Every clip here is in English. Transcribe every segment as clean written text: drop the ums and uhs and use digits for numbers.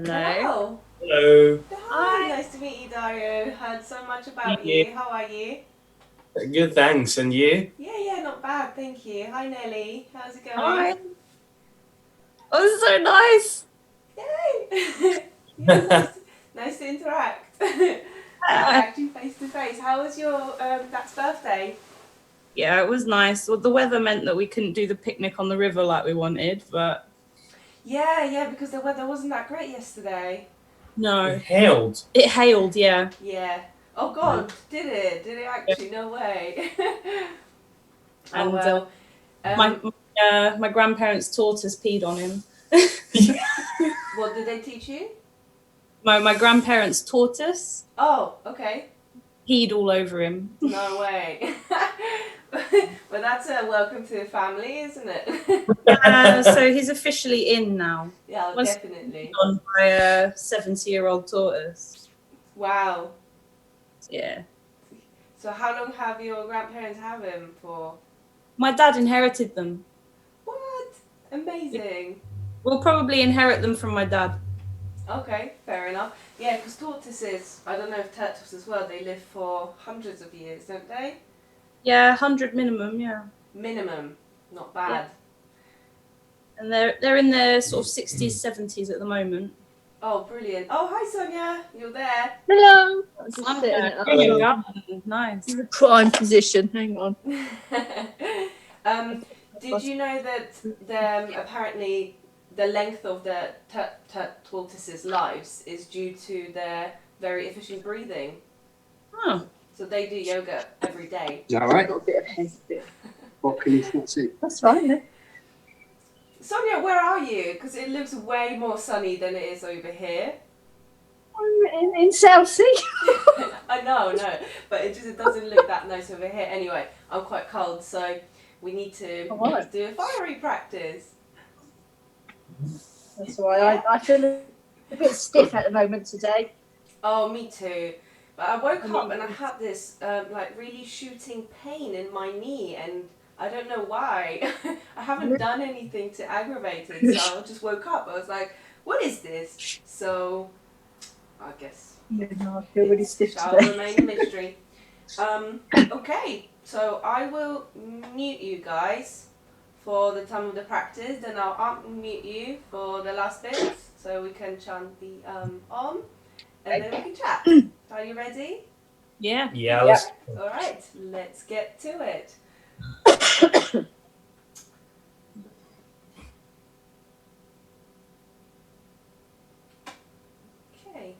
Hello. Hello. Hi, Hi. nice to meet you, Dario. Heard so much about Yeah. you. How are you? Good, thanks. And you? Yeah, not bad, thank you. Hi, Nelly. How's it Hi. going? Oh, this is so nice. Yay! Yeah, nice to interact. Interact you face to face. How was your dad's birthday? Yeah, it was nice. Well, the weather meant that we couldn't do the picnic on the river like we wanted, but Yeah, because the weather wasn't that great yesterday. no. It hailed. It hailed, yeah. Yeah. Oh God, did it? Did it actually? No way. Oh And well. my my grandparents' tortoise peed on him. What did they teach you? My grandparents' tortoise Oh, okay. peed all over him. No way. But that's a welcome to the family, isn't it? So he's officially in now. Yeah, Was definitely. on by a 70-year-old tortoise. Wow. Yeah. So how long have your grandparents have him for? My dad inherited them. What? Amazing. We'll probably inherit them from my dad. Okay, fair enough. Yeah, because tortoises, I don't know if turtles as well, they live for hundreds of years, don't they? Yeah, 100 minimum, yeah. Minimum. Not bad. And they're in their sort of 60s, 70s at the moment. Oh, brilliant. Oh, hi, Sonia. You're there. Hello. I'm just I'm sitting there. at Oh, yeah. Nice. the prime position. Hang on. Did you know that apparently the length of the tortoises' lives is due to their very efficient breathing? Oh. So they do yoga every day. Is that all right? Got a bit of hesitation. What can you not see? That's fine. Then. Sonia, where are you? Because it looks way more sunny than it is over here. I'm in Southsea. I know, but it doesn't look that nice over here. Anyway, I'm quite cold, so we need to do a fiery practice. That's why I feel a bit stiff at the moment today. Oh, me too. But I woke up and I had this like really shooting pain in my knee, and I don't know why. I haven't done anything to aggravate it, so I just woke up. I was like, "What is this?" So, I guess. Yeah, no, I feel really stiff Shall today. remain a mystery. Okay, so I will mute you guys for the time of the practice, then I'll unmute you for the last bit, so we can chant the Om, and then we can chat. Are you ready? Yeah. Yeah, let's Alright, let's get to it. Okay.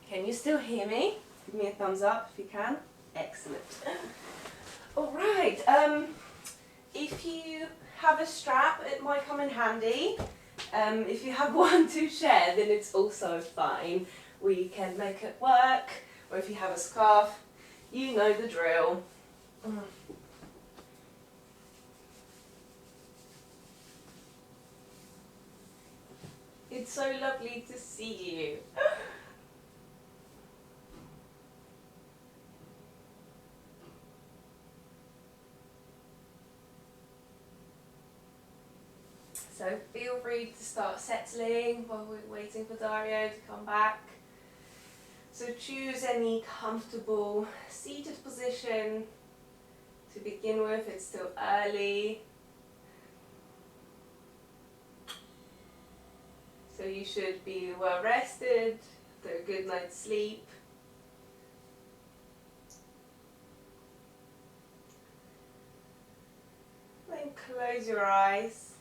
Can you still hear me? Give me a thumbs up if you can. Excellent. Alright, if you have a strap, it might come in handy. If you have one to share, then it's also fine. We can make it work, or if you have a scarf, you know the drill. It's so lovely to see you. So feel free to start settling while we're waiting for Dario to come back. So choose any comfortable seated position to begin with. It's still early. So you should be well rested, after a good night's sleep. Then close your eyes.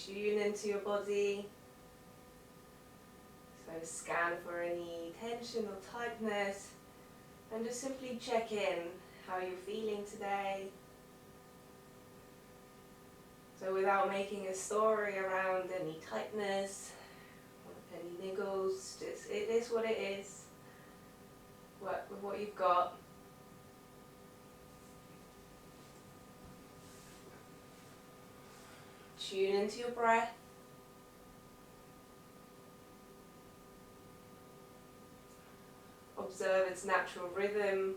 Tune into your body. So scan for any tension or tightness, and just simply check in how you're feeling today. So without making a story around any tightness, or any niggles, just it is what it is. Work with what you've got. Tune into your breath. Observe its natural rhythm.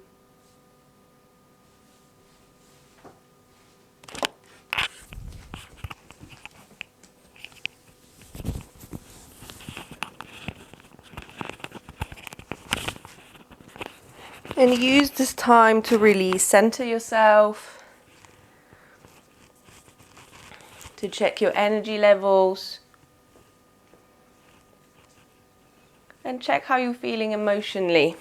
And use this time to really center yourself, to check your energy levels, and check how you're feeling emotionally.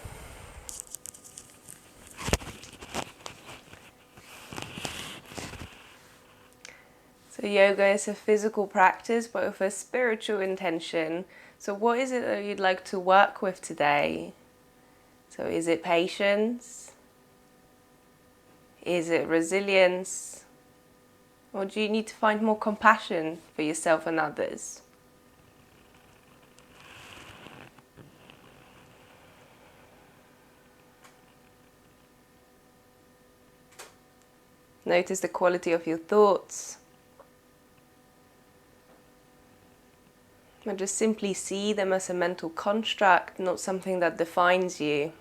So yoga is a physical practice, but with a spiritual intention. So what is it that you'd like to work with today? So is it patience? Is it resilience? Or do you need to find more compassion for yourself and others? Notice the quality of your thoughts. And just simply see them as a mental construct, not something that defines you.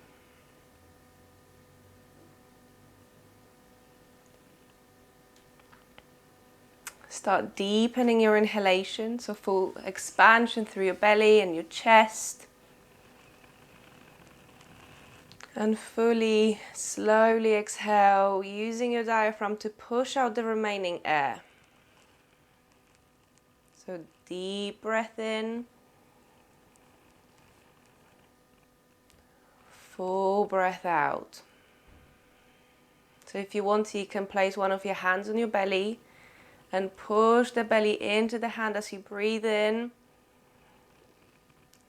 Start deepening your inhalation, so full expansion through your belly and your chest. And fully, slowly exhale, using your diaphragm to push out the remaining air. So deep breath in. Full breath out. So if you want to, you can place one of your hands on your belly and push the belly into the hand as you breathe in.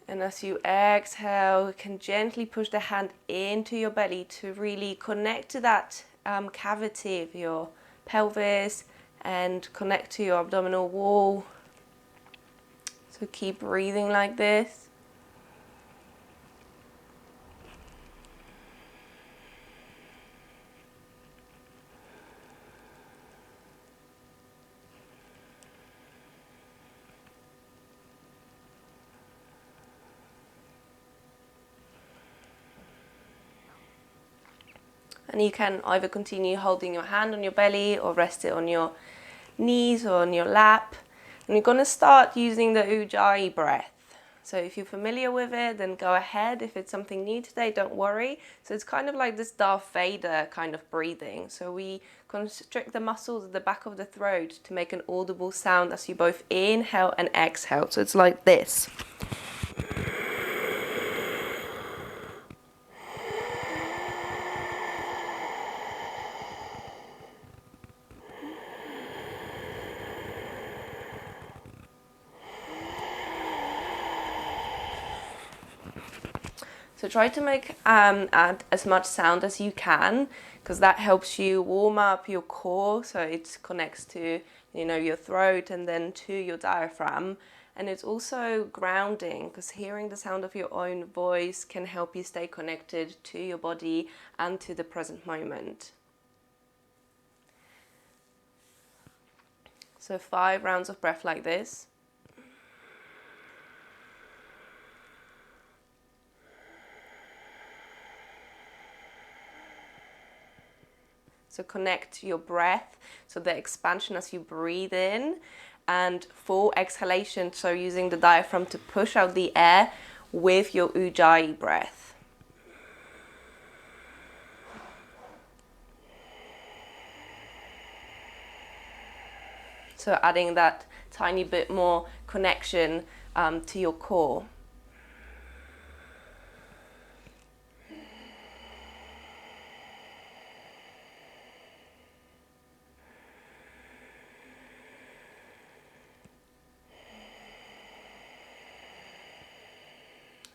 And as you exhale, you can gently push the hand into your belly to really connect to that cavity of your pelvis and connect to your abdominal wall. So keep breathing like this. And you can either continue holding your hand on your belly or rest it on your knees or on your lap. And you're going to start using the Ujjayi breath. So if you're familiar with it, then go ahead. If it's something new today, don't worry. So it's kind of like this Darth Vader kind of breathing. So we constrict the muscles at the back of the throat to make an audible sound as you both inhale and exhale. So it's like this. So try to make add as much sound as you can, because that helps you warm up your core, so it connects to your throat and then to your diaphragm. And it's also grounding, because hearing the sound of your own voice can help you stay connected to your body and to the present moment. So 5 rounds of breath like this. So connect your breath, so the expansion as you breathe in, and full exhalation, so using the diaphragm to push out the air with your Ujjayi breath. So adding that tiny bit more connection to your core.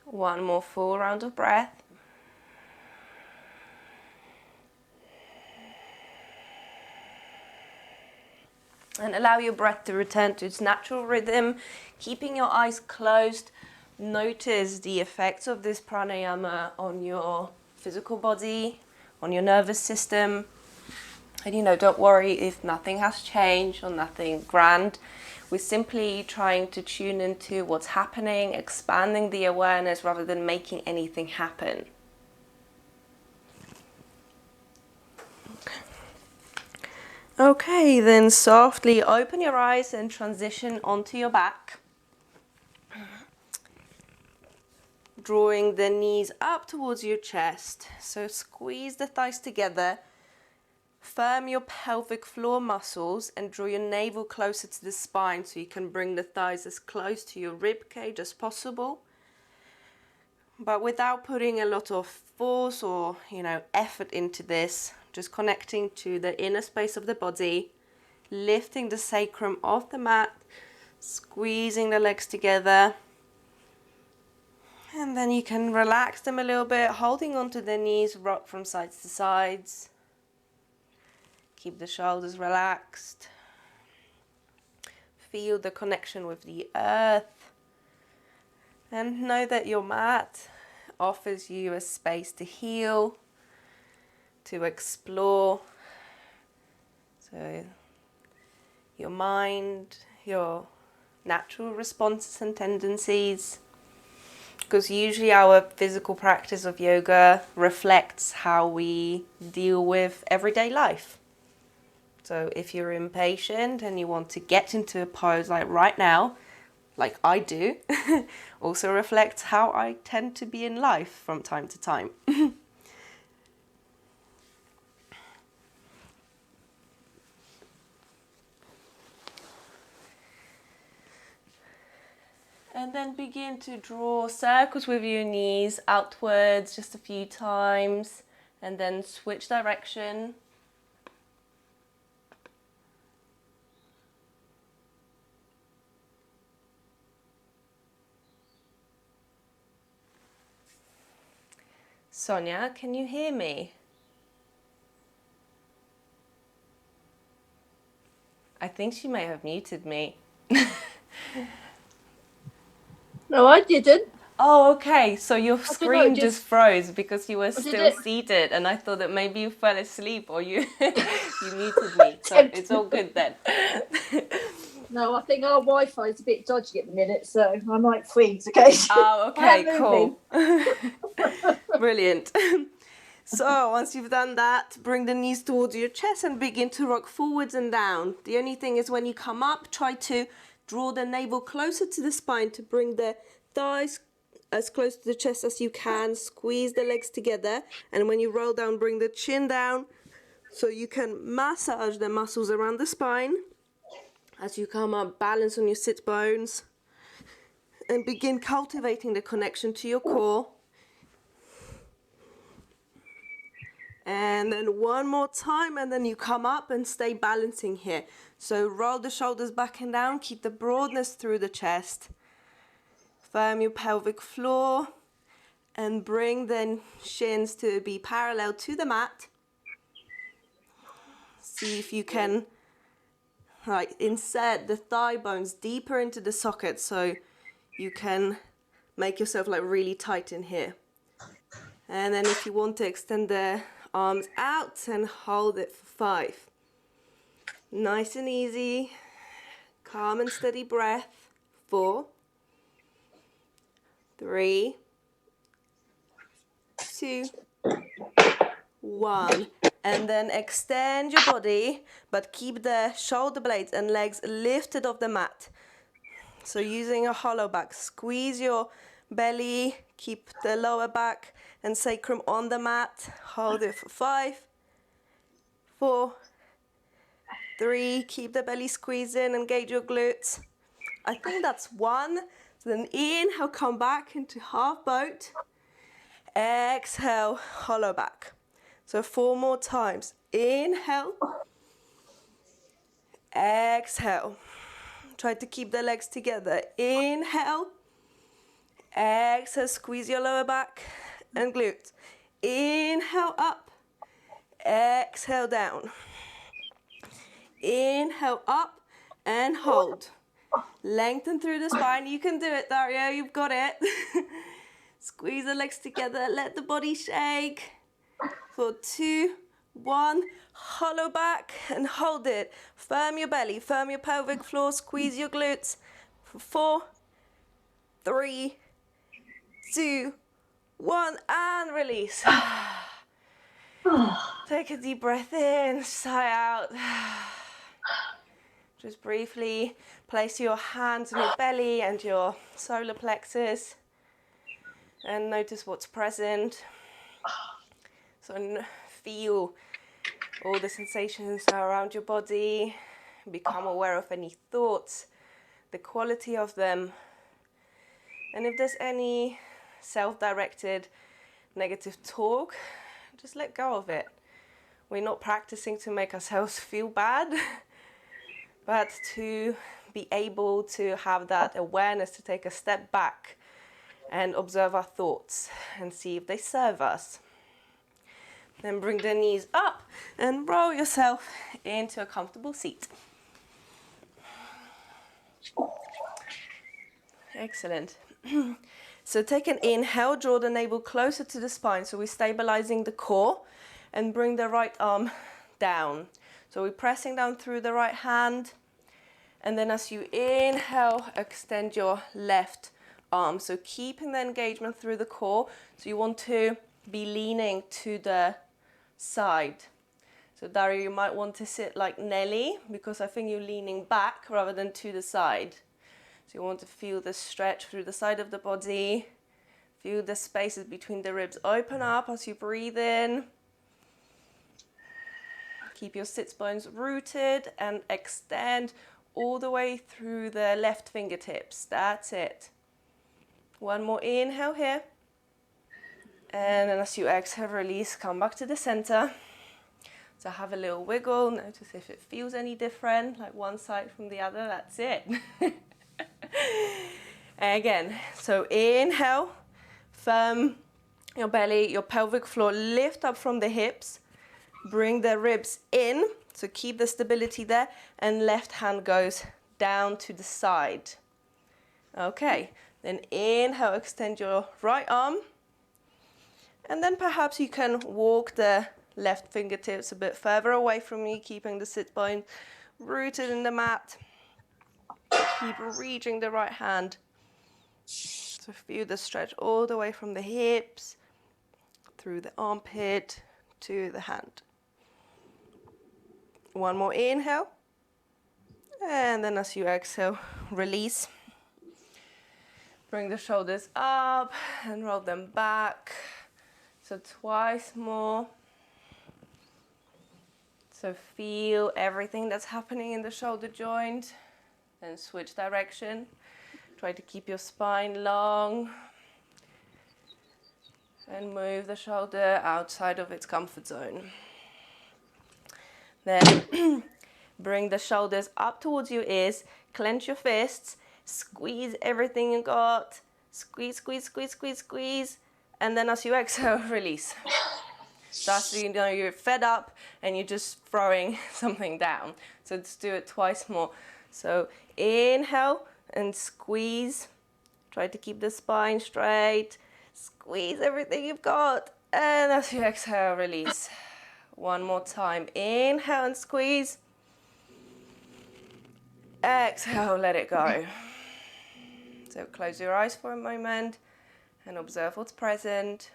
One more full round of breath. And allow your breath to return to its natural rhythm, keeping your eyes closed. Notice the effects of this pranayama on your physical body, on your nervous system. And don't worry if nothing has changed or nothing grand. We're simply trying to tune into what's happening, expanding the awareness rather than making anything happen. Okay, then softly open your eyes and transition onto your back. drawing the knees up towards your chest. So squeeze the thighs together, firm your pelvic floor muscles and draw your navel closer to the spine so you can bring the thighs as close to your rib cage as possible, but without putting a lot of force or effort into this. Just connecting to the inner space of the body, lifting the sacrum off the mat, squeezing the legs together. And then you can relax them a little bit, holding onto the knees, rock from sides to sides. Keep the shoulders relaxed. Feel the connection with the earth. And know that your mat offers you a space to heal, to explore. So your mind, your natural responses and tendencies. Because usually our physical practice of yoga reflects how we deal with everyday life. So if you're impatient and you want to get into a pose like right now, like I do, also reflects how I tend to be in life from time to time. And then begin to draw circles with your knees outwards just a few times, and then switch direction. Sonia, can you hear me? I think she may have muted me. No, I didn't. Oh, okay. So your I screen did just froze because you were did still it? seated, and I thought that maybe you fell asleep or you you muted me. So it's all good then. No, I think our Wi-Fi is a bit dodgy at the minute, so I might freeze occasionally. Oh, okay, I am cool. Brilliant. So once you've done that, bring the knees towards your chest and begin to rock forwards and down. The only thing is when you come up, try to draw the navel closer to the spine to bring the thighs as close to the chest as you can. Squeeze the legs together, and when you roll down, bring the chin down so you can massage the muscles around the spine. As you come up, balance on your sit bones and begin cultivating the connection to your core. And then one more time, and then you come up and stay balancing here. So roll the shoulders back and down, keep the broadness through the chest. Firm your pelvic floor and bring the shins to be parallel to the mat. See if you can insert the thigh bones deeper into the socket so you can make yourself really tight in here. And then if you want to extend the arms out and hold it for 5. Nice and easy. Calm and steady breath. 4, 3, 2, 1. And then extend your body, but keep the shoulder blades and legs lifted off the mat. So using a hollow back, squeeze your belly, keep the lower back and sacrum on the mat. Hold it for 5, 4, 3. Keep the belly squeezed in, engage your glutes. I think that's 1. So then inhale, come back into half boat. Exhale, hollow back. So 4 more times. Inhale. Exhale. Try to keep the legs together. Inhale. Exhale, squeeze your lower back and glutes. Inhale up. Exhale down. Inhale up and hold. Lengthen through the spine. You can do it, Dario. You've got it. Squeeze the legs together. Let the body shake. For 2, 1. Hollow back and hold it. Firm your belly. Firm your pelvic floor. Squeeze your glutes. For 4, 3, 2, 1. And release. Take a deep breath in. Sigh out. Just briefly place your hands on your belly and your solar plexus. and notice what's present. So feel all the sensations around your body, become aware of any thoughts, the quality of them, and if there's any self-directed negative talk, just let go of it. We're not practicing to make ourselves feel bad, but to be able to have that awareness, to take a step back and observe our thoughts and see if they serve us. Then bring the knees up and roll yourself into a comfortable seat. Excellent. So take an inhale, draw the navel closer to the spine. So we're stabilizing the core, and bring the right arm down. So we're pressing down through the right hand. And then as you inhale, extend your left arm. So keeping the engagement through the core. So you want to be leaning to the side. So Dario, you might want to sit like Nelly, because I think you're leaning back rather than to the side. So you want to feel the stretch through the side of the body. Feel the spaces between the ribs open up as you breathe in. Keep your sits bones rooted and extend all the way through the left fingertips. That's it. One more inhale here. And then as you exhale, release, come back to the center. So have a little wiggle. Notice if it feels any different, like one side from the other. That's it. Again, so inhale, firm your belly, your pelvic floor, lift up from the hips. Bring the ribs in, so keep the stability there, and left hand goes down to the side. Okay, then inhale, extend your right arm, and then perhaps you can walk the left fingertips a bit further away from you, keeping the sit bone rooted in the mat. Keep reaching the right hand. So feel the stretch all the way from the hips, through the armpit, to the hand. One more inhale, and then as you exhale, release. Bring the shoulders up and roll them back. So twice more. So feel everything that's happening in the shoulder joint. Then switch direction. Try to keep your spine long. And move the shoulder outside of its comfort zone. Then bring the shoulders up towards your ears, clench your fists, squeeze everything you got, squeeze, squeeze, squeeze, squeeze, squeeze, and then as you exhale, release. That's so you know you're fed up and you're just throwing something down. So let's do it twice more. So inhale and squeeze. Try to keep the spine straight. Squeeze everything you've got, and as you exhale, release. One more time. Inhale and squeeze. Exhale, let it go. So close your eyes for a moment and observe what's present.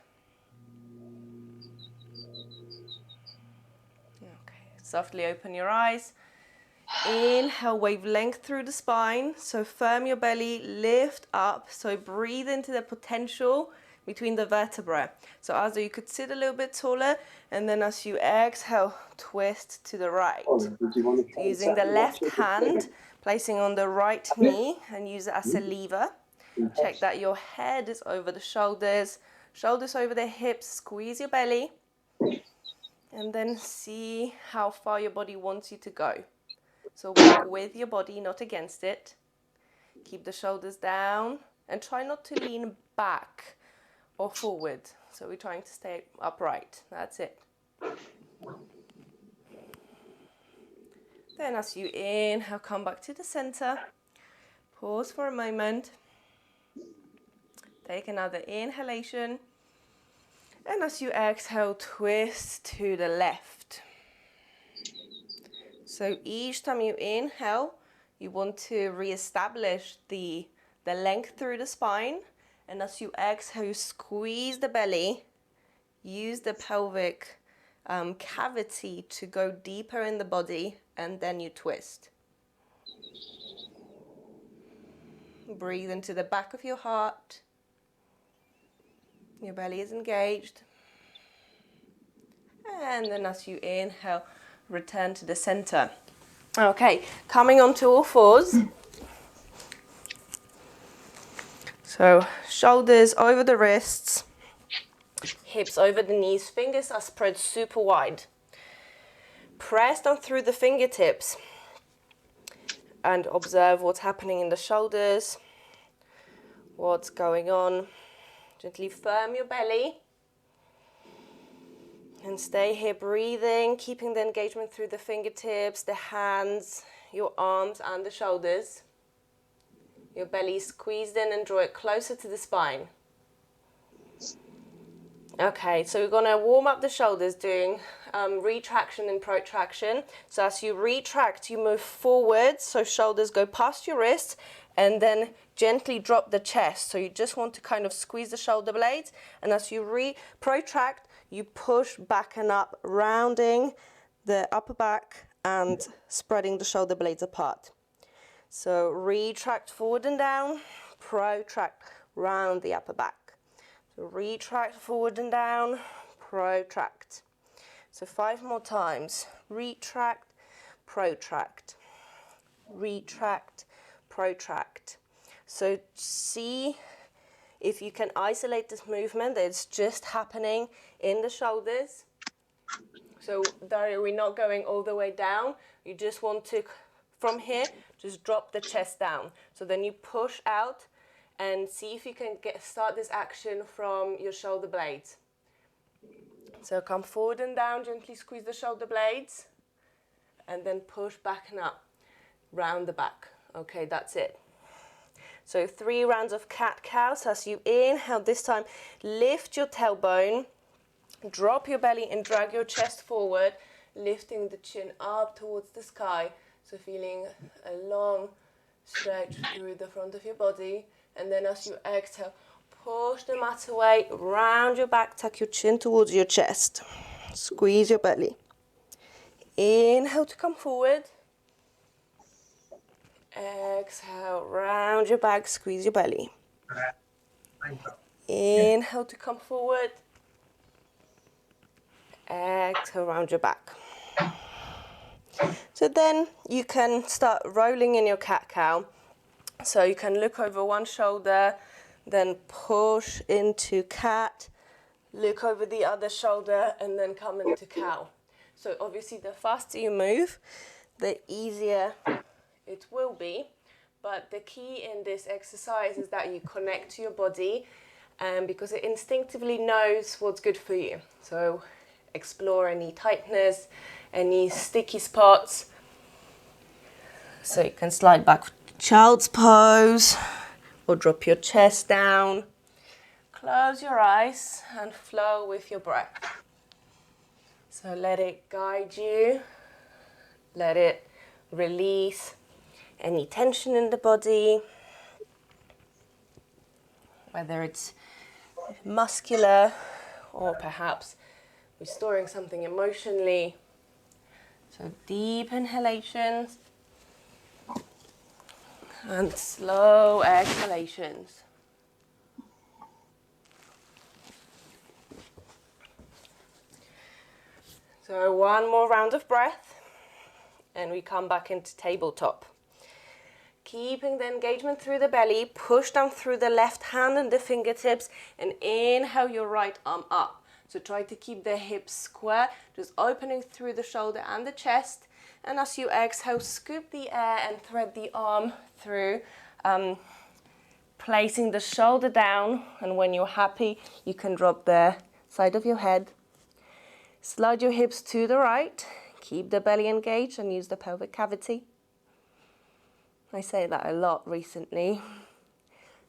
Okay, softly open your eyes. Inhale, wave length through the spine. So firm your belly, lift up. So breathe into the potential between the vertebrae. So as though you could sit a little bit taller, and then as you exhale, twist to the right. So using the left hand, placing on the right knee, and use it as a lever. Check that your head is over the shoulders, shoulders over the hips, squeeze your belly, and then see how far your body wants you to go. So work with your body, not against it. Keep the shoulders down, and try not to lean back or forward. So we're trying to stay upright. That's it. Then as you inhale, come back to the center. Pause for a moment. Take another inhalation. And as you exhale, twist to the left. So each time you inhale, you want to reestablish the length through the spine. And as you exhale, you squeeze the belly. Use the pelvic cavity to go deeper in the body, and then you twist. Breathe into the back of your heart. Your belly is engaged. And then as you inhale, return to the center. Okay, coming onto all fours. So shoulders over the wrists, hips over the knees, fingers are spread super wide. Press down through the fingertips and observe what's happening in the shoulders, what's going on. Gently firm your belly and stay here breathing, keeping the engagement through the fingertips, the hands, your arms and the shoulders. Your belly squeezed in and draw it closer to the spine. Okay, so we're going to warm up the shoulders doing retraction and protraction. So as you retract, you move forward, so shoulders go past your wrists, and then gently drop the chest. So you just want to kind of squeeze the shoulder blades, and as you protract, you push back and up, rounding the upper back and spreading the shoulder blades apart. So retract forward and down, protract, round the upper back. So retract forward and down, protract. So 5 more times. Retract, protract. Retract, protract. So see if you can isolate this movement that it's just happening in the shoulders. So Daria, we're not going all the way down. You just want to, from here, just drop the chest down. So then you push out and see if you can start this action from your shoulder blades. So come forward and down, gently squeeze the shoulder blades, and then push back and up, round the back. Okay, that's it. So 3 rounds of cat-cow. So as you inhale, this time lift your tailbone, drop your belly and drag your chest forward, lifting the chin up towards the sky. So feeling a long stretch through the front of your body. And then as you exhale, push the mat away, round your back, tuck your chin towards your chest. Squeeze your belly. Inhale to come forward. Exhale, round your back, squeeze your belly. Inhale to come forward. Exhale, round your back. So then you can start rolling in your cat-cow. So you can look over one shoulder, then push into cat, look over the other shoulder, and then come into cow. So obviously the faster you move, the easier it will be. But the key in this exercise is that you connect to your body, because it instinctively knows what's good for you. So explore any tightness, any sticky spots. So you can slide back, child's pose, or drop your chest down. Close your eyes and flow with your breath. So let it guide you. Let it release any tension in the body, whether it's muscular or perhaps restoring something emotionally. So deep inhalations and slow exhalations. So one more round of breath and we come back into tabletop. Keeping the engagement through the belly, push down through the left hand and the fingertips and inhale your right arm up. So try to keep the hips square, just opening through the shoulder and the chest. And as you exhale, scoop the air and thread the arm through, placing the shoulder down. And when you're happy, you can drop the side of your head. Slide your hips to the right, keep the belly engaged and use the pelvic cavity. I say that a lot recently.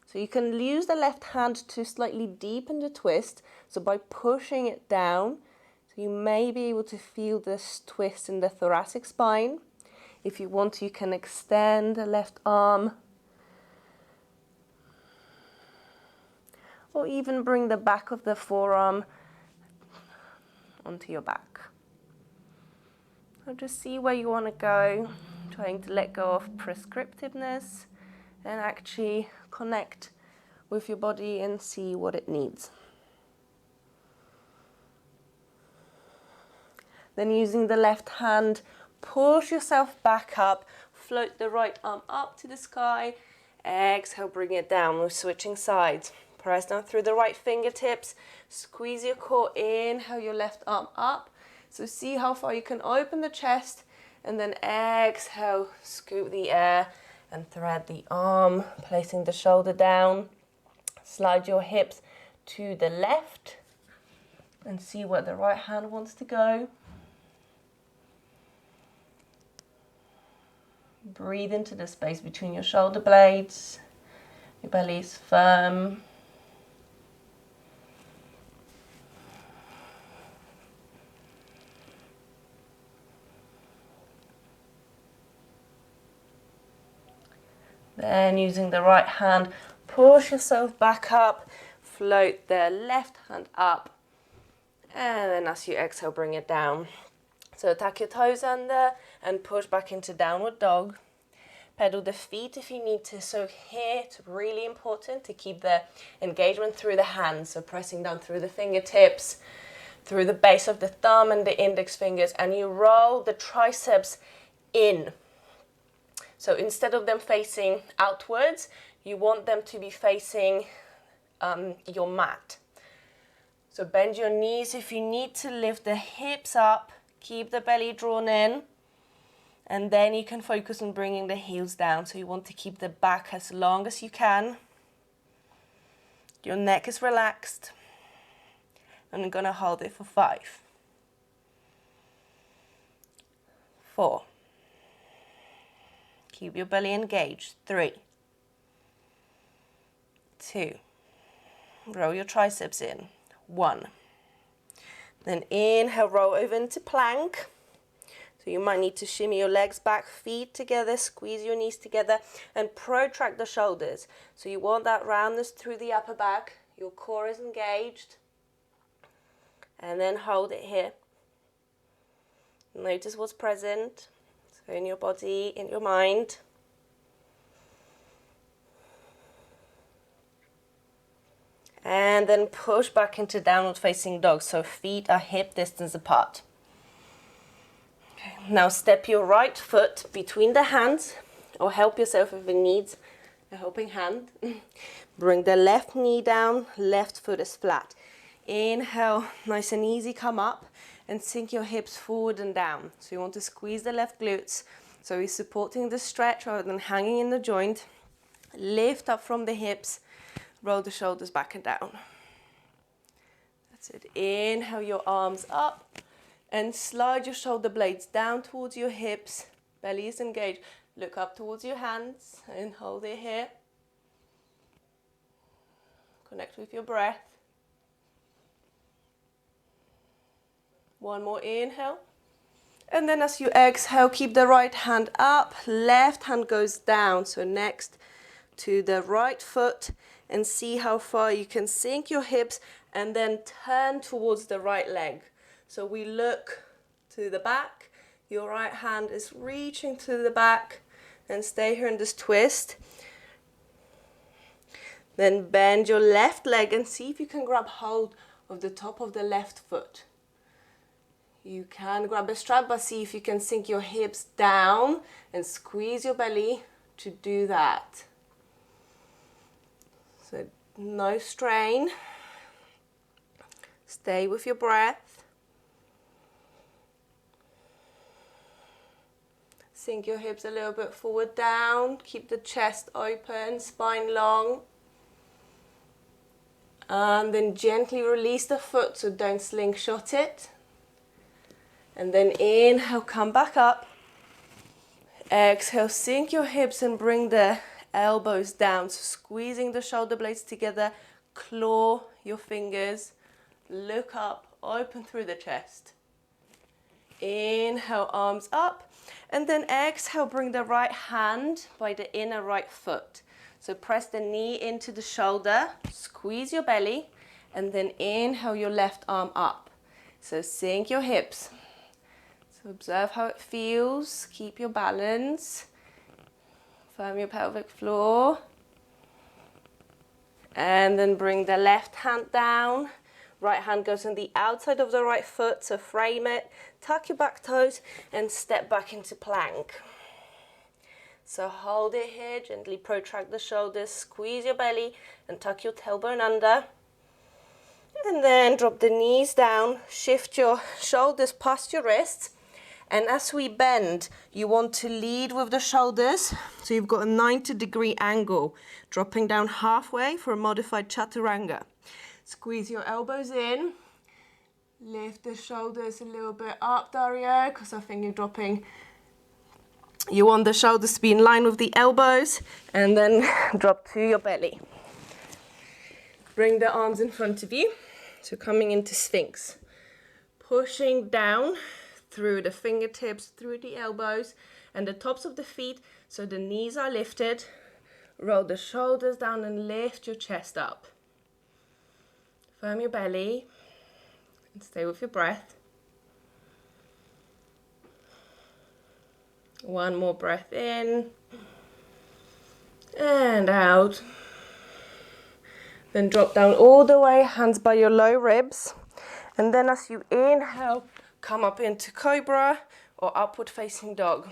So you can use the left hand to slightly deepen the twist. So by pushing it down, so you may be able to feel this twist in the thoracic spine. If you want to, you can extend the left arm. Or even bring the back of the forearm onto your back. So just see where you want to go. Trying to let go of prescriptiveness and actually connect with your body and see what it needs. Then using the left hand, push yourself back up, float the right arm up to the sky. Exhale, bring it down. We're switching sides. Press down through the right fingertips. Squeeze your core. Inhale your left arm up. So see how far you can open the chest. And then exhale, scoop the air and thread the arm, placing the shoulder down. Slide your hips to the left and see where the right hand wants to go. Breathe into the space between your shoulder blades. Your belly is firm. Then using the right hand, push yourself back up, float the left hand up, and then as you exhale, bring it down. So tuck your toes under and push back into downward dog. Pedal the feet if you need to. So here, it's really important to keep the engagement through the hands. So pressing down through the fingertips, through the base of the thumb and the index fingers, and you roll the triceps in. So instead of them facing outwards, you want them to be facing your mat. So bend your knees if you need to, lift the hips up, keep the belly drawn in, and then you can focus on bringing the heels down. So you want to keep the back as long as you can. Your neck is relaxed. And I'm gonna hold it for 5, 4. Keep your belly engaged. 3, 2. Roll your triceps in. 1. Then inhale, roll over into plank. So you might need to shimmy your legs back, feet together, squeeze your knees together, and protract the shoulders. So you want that roundness through the upper back. Your core is engaged. And then hold it here. Notice what's present. So in your body, in your mind. And then push back into downward facing dog. So feet are hip distance apart. Okay. Now step your right foot between the hands, or help yourself if it needs a helping hand. Bring the left knee down, left foot is flat. Inhale, nice and easy, come up and sink your hips forward and down. So you want to squeeze the left glutes. So you're supporting the stretch rather than hanging in the joint. Lift up from the hips, roll the shoulders back and down. That's it. Inhale your arms up and slide your shoulder blades down towards your hips. Belly is engaged. Look up towards your hands and hold it here. Connect with your breath. One more inhale. And then as you exhale, keep the right hand up, left hand goes down. So next to the right foot, and see how far you can sink your hips and then turn towards the right leg. So we look to the back. Your right hand is reaching to the back, and stay here in this twist. Then bend your left leg and see if you can grab hold of the top of the left foot. You can grab a strap, but see if you can sink your hips down and squeeze your belly to do that. So no strain. Stay with your breath. Sink your hips a little bit forward, down. Keep the chest open, spine long. And then gently release the foot, so don't slingshot it. And then inhale, come back up. Exhale, sink your hips and bring the elbows down. So squeezing the shoulder blades together, claw your fingers, look up, open through the chest. Inhale, arms up. And then exhale, bring the right hand by the inner right foot. So press the knee into the shoulder, squeeze your belly, and then inhale your left arm up. So sink your hips. So observe how it feels, keep your balance, firm your pelvic floor, and then bring the left hand down, Right hand goes on the outside of the right foot, so frame it, tuck your back toes and step back into plank. So hold it here, gently protract the shoulders, squeeze your belly and tuck your tailbone under. And then drop the knees down, shift your shoulders past your wrists. And as we bend, you want to lead with the shoulders. So you've got a 90-degree angle, dropping down halfway for a modified Chaturanga. Squeeze your elbows in. Lift the shoulders a little bit up, Dario, because I think you're dropping. You want the shoulders to be in line with the elbows. And then drop to your belly. Bring the arms in front of you. So coming into Sphinx. Pushing down through the fingertips, through the elbows and the tops of the feet, so the knees are lifted. Roll the shoulders down and lift your chest up. Firm your belly and stay with your breath. One more breath in and out. Then drop down all the way, hands by your low ribs. And then as you inhale, come up into Cobra or upward facing dog.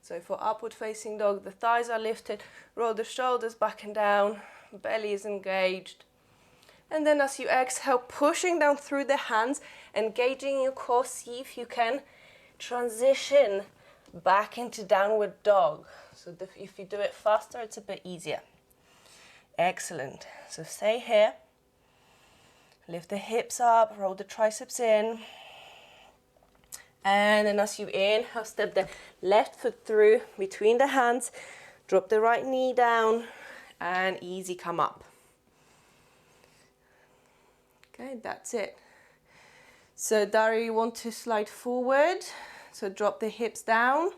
So for upward facing dog, the thighs are lifted, roll the shoulders back and down, belly is engaged. And then as you exhale, pushing down through the hands, engaging your core, see if you can transition back into downward dog. So if you do it faster, it's a bit easier. Excellent. So stay here. Lift the hips up, roll the triceps in. And then as you inhale, step the left foot through between the hands, drop the right knee down, and easy come up. Okay, that's it. So Dario, you want to slide forward, so drop the hips down.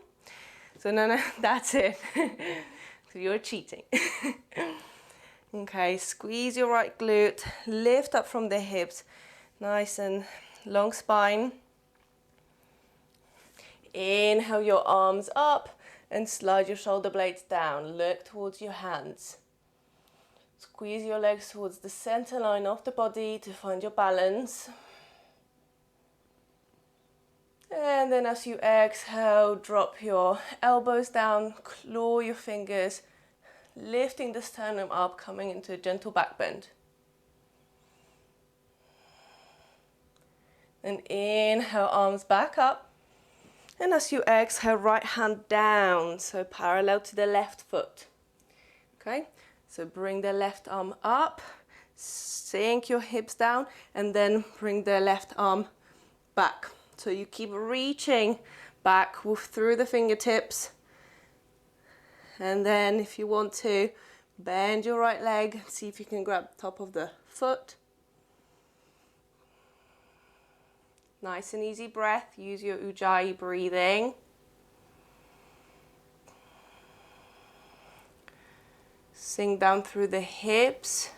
So no, that's it. So you're cheating. Okay, squeeze your right glute, lift up from the hips, nice and long spine. Inhale your arms up and slide your shoulder blades down. Look towards your hands. Squeeze your legs towards the center line of the body to find your balance. And then as you exhale, drop your elbows down, claw your fingers, lifting the sternum up, coming into a gentle back bend. And inhale, arms back up. And as you exhale, right hand down, so parallel to the left foot. Okay, so bring the left arm up, sink your hips down, and then bring the left arm back. So you keep reaching back through the fingertips. And then if you want to, bend your right leg, see if you can grab the top of the foot. Nice and easy breath. Use your Ujjayi breathing. Sink down through the hips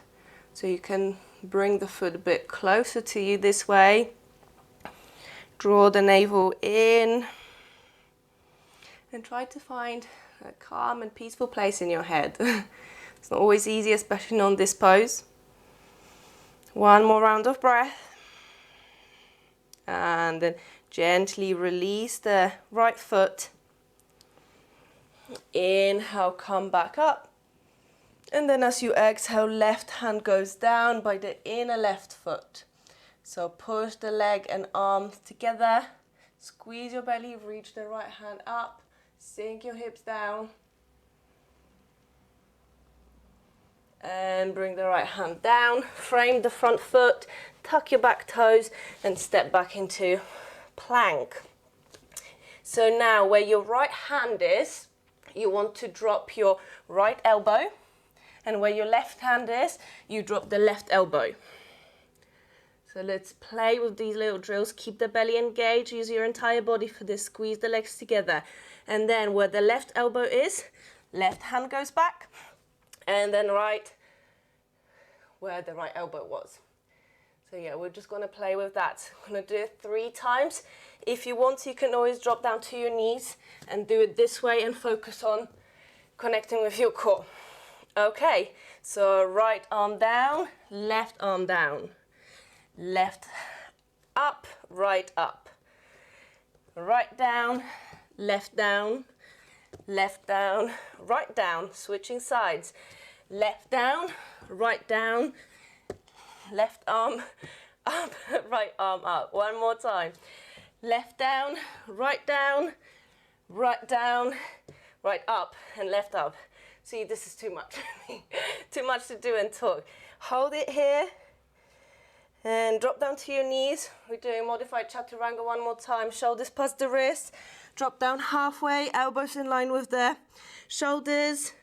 so you can bring the foot a bit closer to you this way. Draw the navel in and try to find a calm and peaceful place in your head. It's not always easy, especially on this pose. One more round of breath. And then gently release the right foot. Inhale, come back up. And then as you exhale, left hand goes down by the inner left foot. So push the leg and arms together. Squeeze your belly, reach the right hand up. Sink your hips down. And bring the right hand down. Frame the front foot. Tuck your back toes and step back into plank. So now where your right hand is, you want to drop your right elbow. And where your left hand is, you drop the left elbow. So let's play with these little drills. Keep the belly engaged. Use your entire body for this. Squeeze the legs together. And then where the left elbow is, left hand goes back. And then right where the right elbow was. So yeah, we're just going to play with that. We're going to do it 3 times. If you want to, you can always drop down to your knees and do it this way and focus on connecting with your core. Okay, so right arm down, left arm down. left up, right up. Right down, left down, left down, right down, switching sides. Left down, right down, left arm up, right arm up. One more time. Left down, right down, right down, right up, and left up. See, this is too much for me. Too much to do and talk. Hold it here and drop down to your knees. We're doing modified Chaturanga one more time. Shoulders past the wrists. Drop down halfway, elbows in line with the shoulders,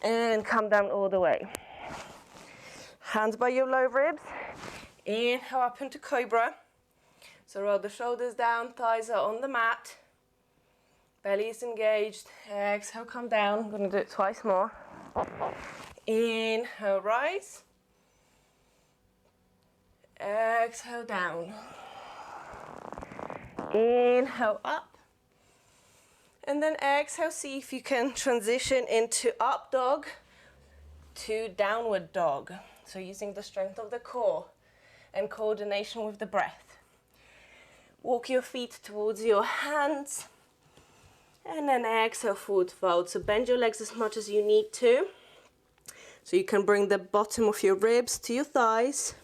and come down all the way. Hands by your low ribs. Inhale up into Cobra. So roll the shoulders down, thighs are on the mat. Belly is engaged. Exhale, come down. I'm going to do it twice more. Inhale, rise. Exhale, down. Inhale, up. And then exhale, see if you can transition into up dog to downward dog. So using the strength of the core and coordination with the breath. Walk your feet towards your hands. And then exhale, forward fold. So bend your legs as much as you need to. So you can bring the bottom of your ribs to your thighs.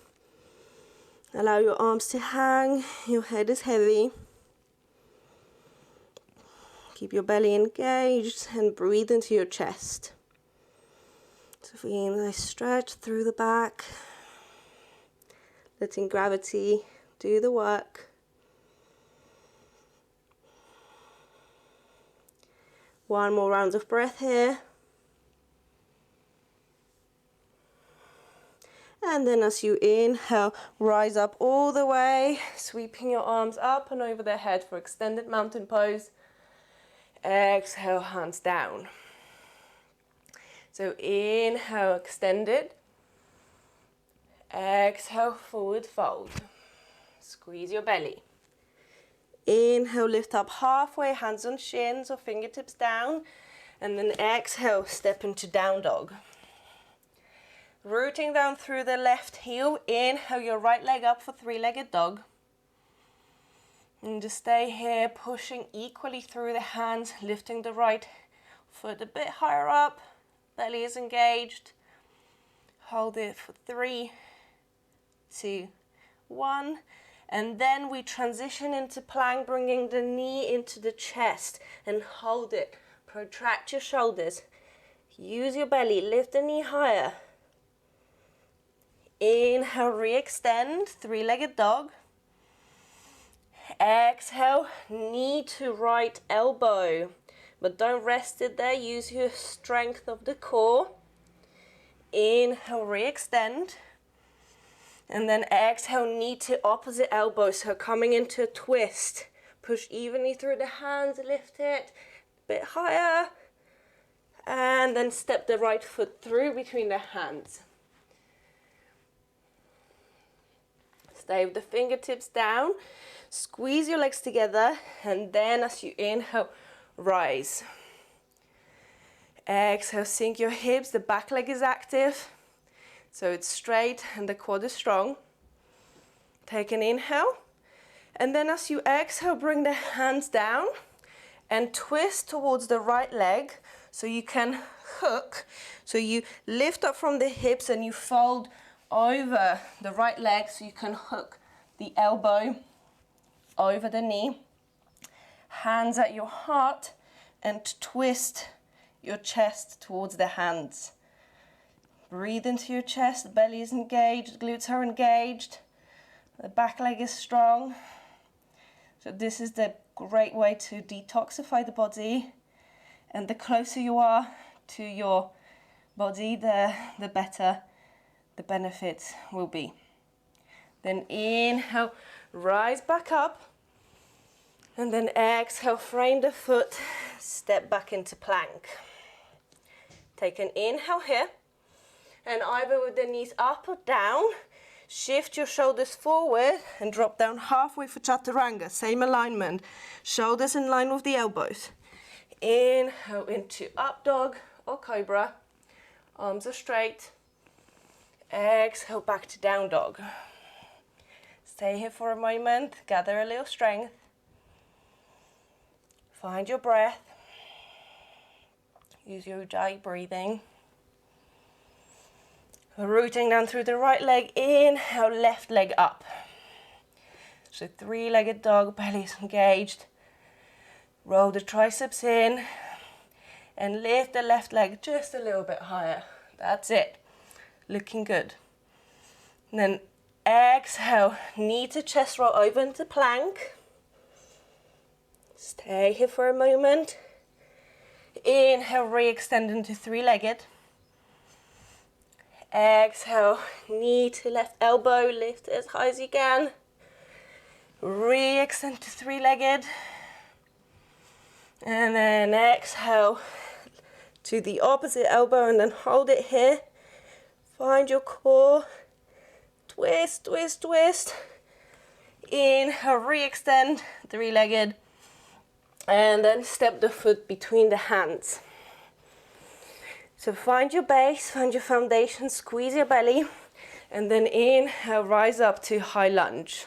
Allow your arms to hang. Your head is heavy. Keep your belly engaged and breathe into your chest. So feeling a nice stretch through the back. Letting gravity do the work. One more round of breath here. And then as you inhale, rise up all the way, sweeping your arms up and over the head for extended mountain pose. Exhale, hands down. So inhale, extended. Exhale, forward fold. Squeeze your belly. Inhale, lift up halfway, hands on shins or fingertips down. And then exhale, step into down dog. Rooting down through the left heel. Inhale your right leg up for three-legged dog. And just stay here, pushing equally through the hands, lifting the right foot a bit higher up. Belly is engaged. Hold it for 3, 2, 1. And then we transition into plank, bringing the knee into the chest and hold it. Protract your shoulders. Use your belly, lift the knee higher. Inhale, re-extend, three-legged dog. Exhale, knee to right elbow. But don't rest it there, use your strength of the core. Inhale, re-extend. And then exhale, knee to opposite elbow. So coming into a twist. Push evenly through the hands, lift it a bit higher. And then step the right foot through between the hands. Stay with the fingertips down. Squeeze your legs together. And then as you inhale, rise. Exhale, sink your hips. The back leg is active. So it's straight and the quad is strong. Take an inhale. And then as you exhale, bring the hands down and twist towards the right leg so you can hook. So you lift up from the hips and you fold over the right leg so you can hook the elbow over the knee. Hands at your heart and twist your chest towards the hands. Breathe into your chest, the belly is engaged, glutes are engaged, the back leg is strong. So this is the great way to detoxify the body, and the closer you are to your body, the better the benefits will be. Then inhale, rise back up, and then exhale, frame the foot, step back into plank. Take an inhale here. And either with the knees up or down, shift your shoulders forward and drop down halfway for Chaturanga. Same alignment. Shoulders in line with the elbows. Inhale into up dog or cobra. Arms are straight. Exhale back to down dog. Stay here for a moment, gather a little strength. Find your breath. Use your Ujjayi breathing. Rooting down through the right leg, inhale, left leg up. So three-legged dog, belly's engaged. Roll the triceps in and lift the left leg just a little bit higher. That's it. Looking good. And then exhale, knee to chest roll over into plank. Stay here for a moment. Inhale, re-extend into three-legged. Exhale, knee to left elbow, lift as high as you can. Re-extend to three-legged. And then exhale to the opposite elbow and then hold it here. Find your core. Twist, twist, twist. Inhale, re-extend, three-legged. And then step the foot between the hands. So find your base, find your foundation, squeeze your belly, and then inhale, rise up to high lunge.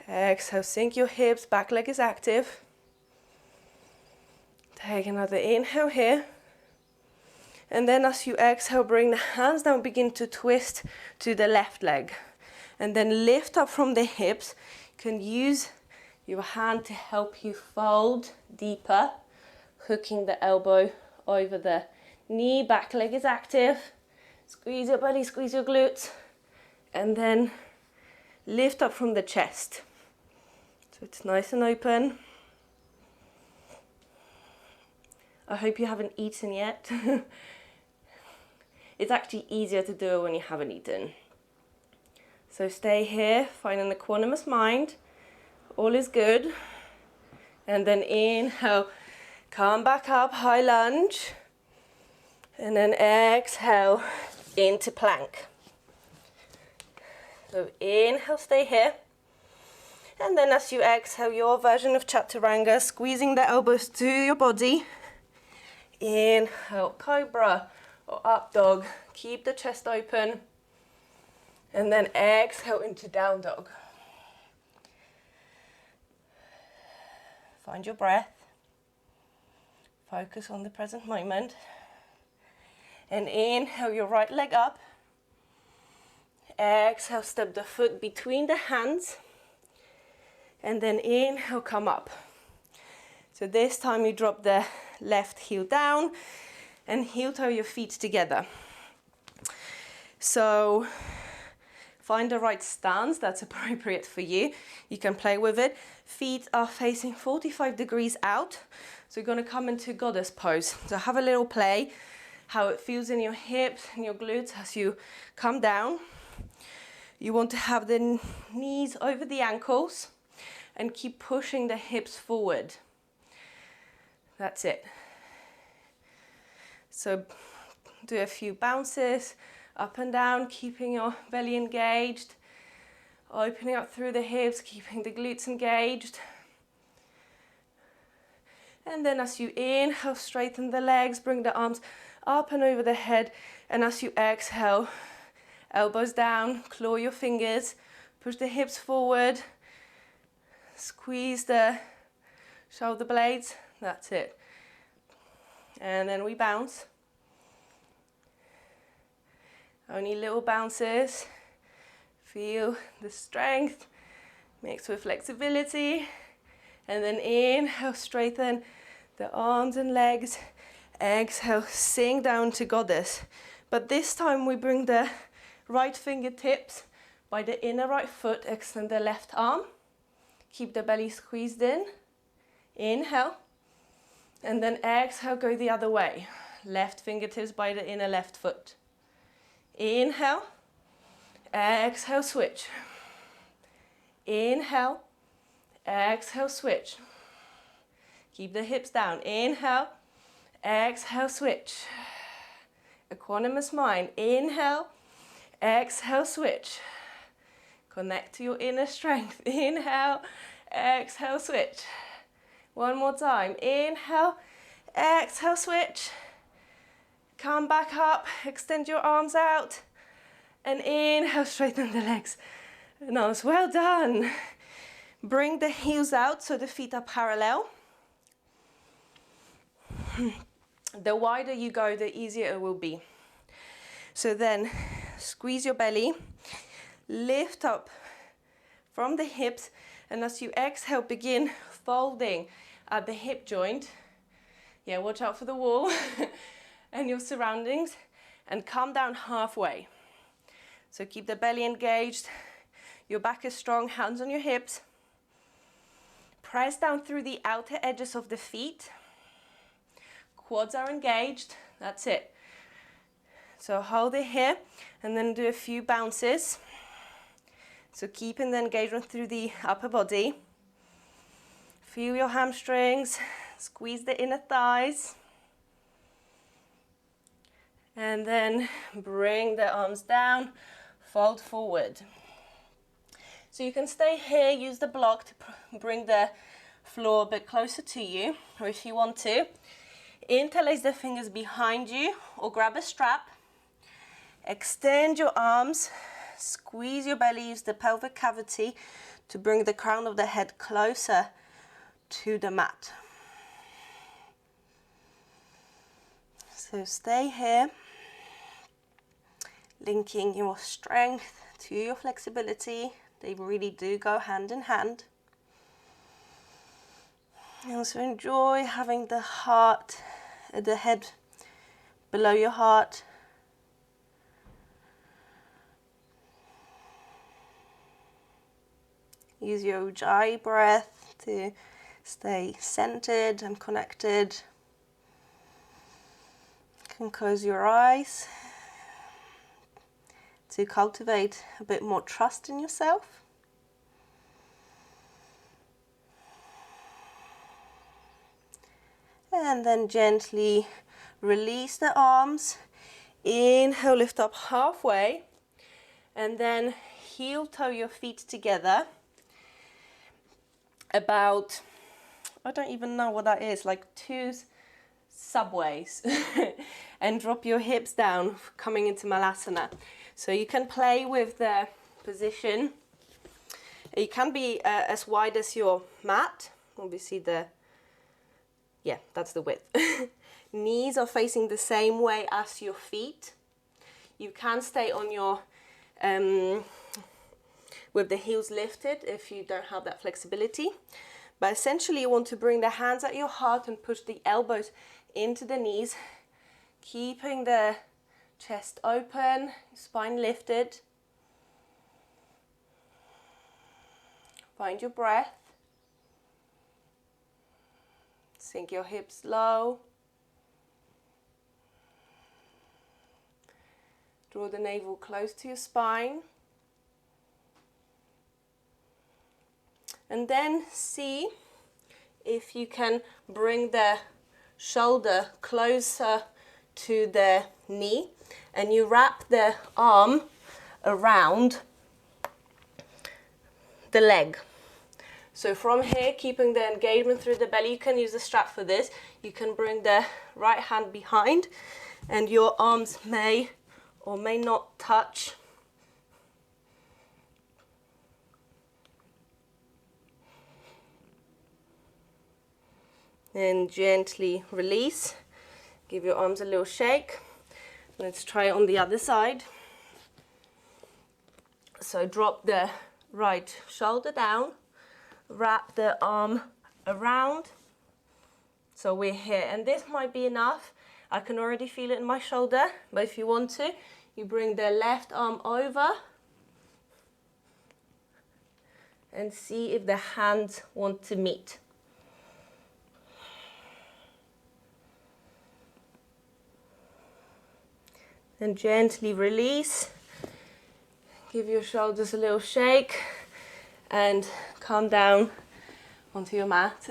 Exhale, sink your hips, back leg is active. Take another inhale here. And then as you exhale, bring the hands down, begin to twist to the left leg. And then lift up from the hips. You can use your hand to help you fold deeper, hooking the elbow over the knee, back leg is active. Squeeze your belly, squeeze your glutes. And then lift up from the chest. So it's nice and open. I hope you haven't eaten yet. It's actually easier to do it when you haven't eaten. So stay here, finding the equanimous mind. All is good. And then inhale, come back up, high lunge. And then exhale into plank. So inhale, stay here. And then as you exhale, your version of Chaturanga, squeezing the elbows to your body. Inhale, Cobra or up dog. Keep the chest open. And then exhale into down dog. Find your breath. Focus on the present moment. And inhale your right leg up. Exhale, step the foot between the hands. And then inhale, come up. So this time you drop the left heel down and heel toe your feet together. So find the right stance that's appropriate for you. You can play with it. Feet are facing 45 degrees out. So you're going to come into goddess pose. So have a little play, how it feels in your hips and your glutes as you come down. You want to have the knees over the ankles and keep pushing the hips forward. That's it. So do a few bounces up and down, keeping your belly engaged, opening up through the hips, keeping the glutes engaged. And then as you inhale, straighten the legs, bring the arms up and over the head. And as you exhale, elbows down, claw your fingers, push the hips forward, squeeze the shoulder blades. That's it. And then we bounce. Only little bounces. Feel the strength mixed with flexibility. And then inhale, straighten the arms and legs. Exhale, sink down to goddess. But this time we bring the right fingertips by the inner right foot, extend the left arm. Keep the belly squeezed in. Inhale. And then exhale, go the other way. Left fingertips by the inner left foot. Inhale. Exhale, switch. Inhale. Exhale, switch. Keep the hips down. Inhale. Exhale, switch. Equanimous mind. Inhale. Exhale, switch. Connect to your inner strength. Inhale. Exhale, switch. One more time. Inhale. Exhale, switch. Come back up. Extend your arms out. And inhale, straighten the legs. Nice, well done. Bring the heels out so the feet are parallel. The wider you go, the easier it will be. So then squeeze your belly, lift up from the hips, and as you exhale, begin folding at the hip joint. Yeah, watch out for the wall and your surroundings, and come down halfway. So keep the belly engaged, your back is strong, hands on your hips. Press down through the outer edges of the feet. Quads are engaged, that's it. So hold it here and then do a few bounces. So keeping the engagement through the upper body. Feel your hamstrings, squeeze the inner thighs. And then bring the arms down, fold forward. So you can stay here, use the block to bring the floor a bit closer to you, or if you want to, interlace the fingers behind you or grab a strap. Extend your arms, squeeze your belly, use the pelvic cavity to bring the crown of the head closer to the mat. So stay here, linking your strength to your flexibility. They really do go hand in hand. And also enjoy having the heart, the head below your heart. Use your Ujjayi breath to stay centered and connected. You can close your eyes to cultivate a bit more trust in yourself. And then gently release the arms. Inhale, lift up halfway. And then heel toe your feet together. About, I don't even know what that is, like 2 subways. And drop your hips down, coming into Malasana. So you can play with the position. It can be as wide as your mat. Obviously that's the width. Knees are facing the same way as your feet. You can stay on your, with the heels lifted if you don't have that flexibility. But essentially you want to bring the hands at your heart and push the elbows into the knees, keeping the chest open, spine lifted. Find your breath. Sink your hips low. Draw the navel close to your spine. And then see if you can bring the shoulder closer to the knee, and you wrap the arm around the leg. So from here, keeping the engagement through the belly, you can use the strap for this. You can bring the right hand behind, and your arms may or may not touch. And gently release. Give your arms a little shake. Let's try it on the other side. So drop the right shoulder down. Wrap the arm around. So we're here. And this might be enough. I can already feel it in my shoulder. But if you want to, you bring the left arm over. And see if the hands want to meet. Then gently release. Give your shoulders a little shake and come down onto your mat.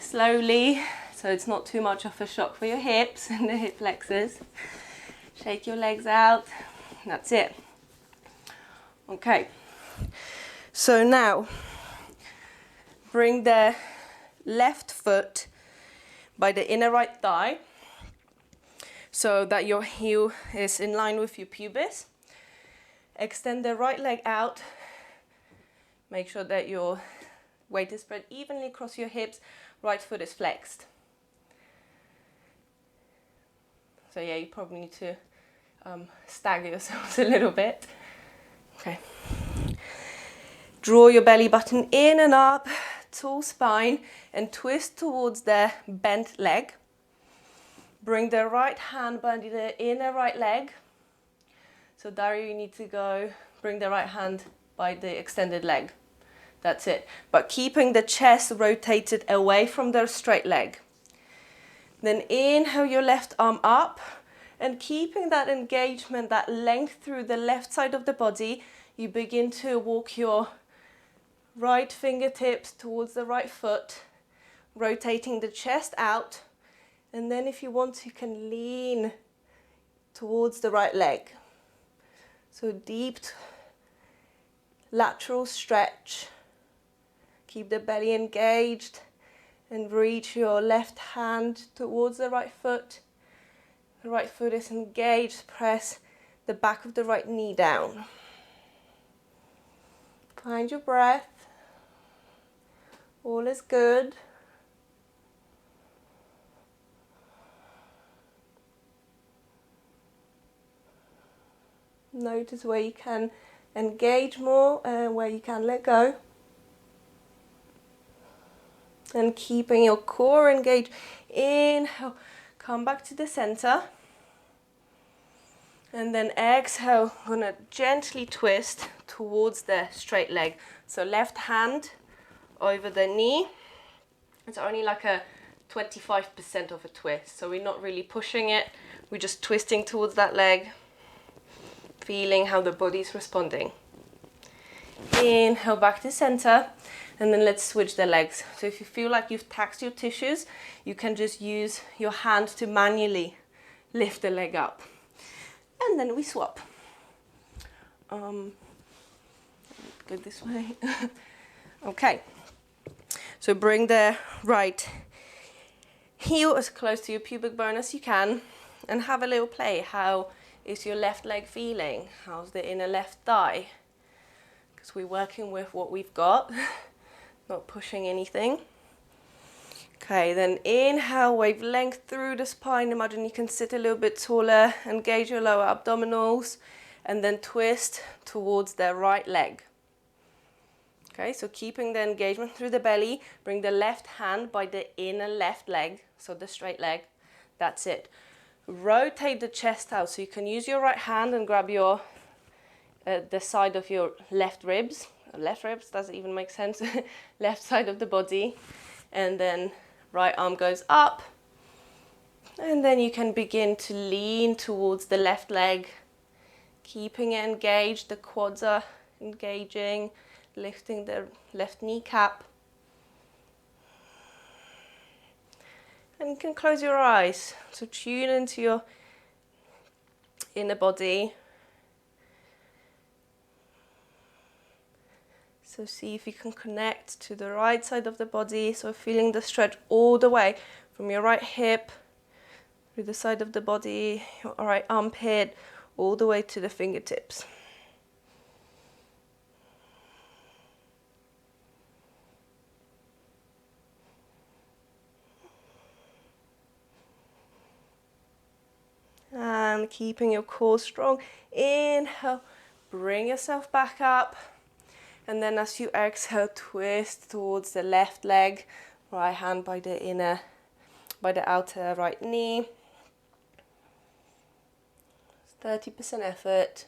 Slowly, so it's not too much of a shock for your hips and the hip flexors. Shake your legs out. That's it. Okay. So now bring the left foot by the inner right thigh, so that your heel is in line with your pubis. Extend the right leg out. Make sure that your weight is spread evenly across your hips. Right foot is flexed. So yeah, you probably need to stagger yourselves a little bit. Okay. Draw your belly button in and up, tall spine, and twist towards the bent leg. Bring the right hand by the inner right leg. So Dario, you need to go, bring the right hand by the extended leg. That's it. But keeping the chest rotated away from the straight leg. Then inhale your left arm up, and keeping that engagement, that length through the left side of the body, you begin to walk your right fingertips towards the right foot, rotating the chest out. And then if you want, you can lean towards the right leg. So deep lateral stretch. Keep the belly engaged and reach your left hand towards the right foot. The right foot is engaged. Press the back of the right knee down. Find your breath. All is good. Notice where you can engage more and where you can let go. And keeping your core engaged. Inhale, come back to the center. And then exhale, I'm gonna gently twist towards the straight leg. So left hand over the knee. It's only like a 25% of a twist. So we're not really pushing it. We're just twisting towards that leg. Feeling how the body's responding. Inhale back to center, and then let's switch the legs. So if you feel like you've taxed your tissues, you can just use your hand to manually lift the leg up. And then we swap. Go this way. Okay. So bring the right heel as close to your pubic bone as you can, and have a little play. How is your left leg feeling? How's the inner left thigh? Because we're working with what we've got, not pushing anything. Okay, then inhale, wave length through the spine. Imagine you can sit a little bit taller, engage your lower abdominals, and then twist towards the right leg. Okay, so keeping the engagement through the belly, bring the left hand by the inner left leg, so the straight leg. That's it. Rotate the chest out, so you can use your right hand and grab your the side of your left ribs. Left ribs doesn't even make sense. Left side of the body, and then right arm goes up, and then you can begin to lean towards the left leg, keeping it engaged. The quads are engaging, lifting the left kneecap. And you can close your eyes. So tune into your inner body. So see if you can connect to the right side of the body. So feeling the stretch all the way from your right hip, through the side of the body, your right armpit, all the way to the fingertips. And keeping your core strong. Inhale, bring yourself back up. And then as you exhale, twist towards the left leg. Right hand by the outer right knee. 30% effort.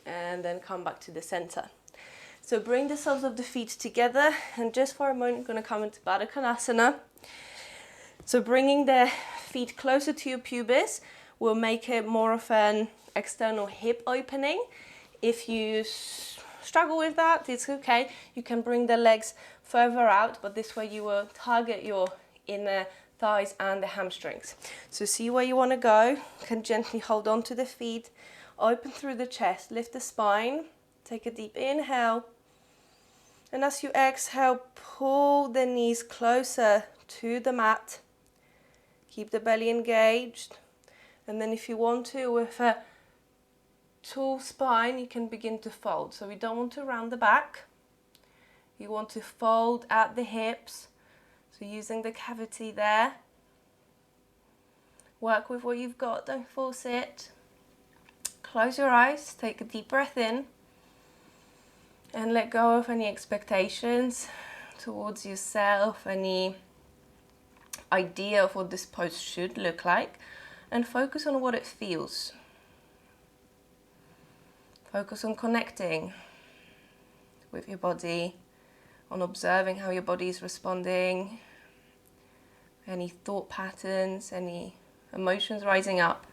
And then come back to the center. So bring the soles of the feet together. And just for a moment, I'm going to come into Badakanasana. So bringing the feet closer to your pubis will make it more of an external hip opening. If you struggle with that, it's okay. You can bring the legs further out, but this way you will target your inner thighs and the hamstrings. So see where you want to go. You can gently hold on to the feet, open through the chest, lift the spine, take a deep inhale. And as you exhale, pull the knees closer to the mat. Keep the belly engaged. And then if you want to, with a tall spine, you can begin to fold. So we don't want to round the back. You want to fold at the hips. So using the cavity there. Work with what you've got, don't force it. Close your eyes, take a deep breath in. And let go of any expectations towards yourself, any idea of what this pose should look like. And focus on what it feels. Focus on connecting with your body, on observing how your body is responding, any thought patterns, any emotions rising up.